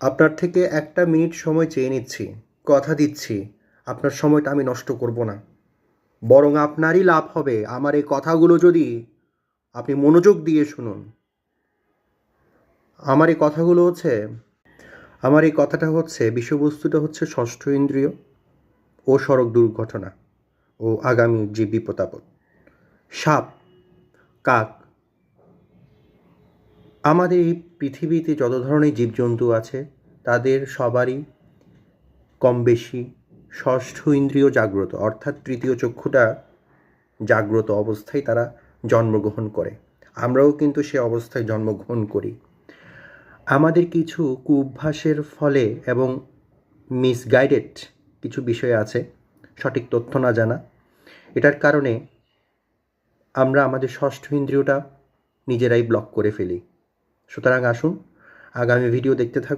আপনার থেকে একটা মিনিট সময় চেয়ে নিচ্ছি, কথা দিচ্ছি আপনার সময়টা আমি নষ্ট করব না, বরং আপনারই লাভ হবে আমার এই কথাগুলো যদি আপনি মনোযোগ দিয়ে শুনুন। আমার এই কথাগুলো হচ্ছে আমার এই কথাটা হচ্ছে বিষয়বস্তুটা হচ্ছে ষষ্ঠ ইন্দ্রিয় ও সড়ক দুর্ঘটনা ও আগামীর যে বিপদ আপদ। সাপ, কাক, আমাদের এই পৃথিবীতে যত ধরনের জীবজন্তু আছে তাদের সবারই কম বেশি ষষ্ঠ ইন্দ্রিয় জাগ্রত, অর্থাৎ তৃতীয় চক্ষুটা জাগ্রত অবস্থায় তারা জন্মগ্রহণ করে। আমরাও কিন্তু সে অবস্থায় জন্মগ্রহণ করি। আমাদের কিছু কুঅভ্যাসের ফলে এবং মিসগাইডেড কিছু বিষয় আছে, সঠিক তথ্য না জানা, এটার কারণে আমরা আমাদের ষষ্ঠ ইন্দ্রিয়টা নিজেরাই ব্লক করে ফেলি। সুতরাং আসুন আগামী ভিডিও দেখতে থাকুন।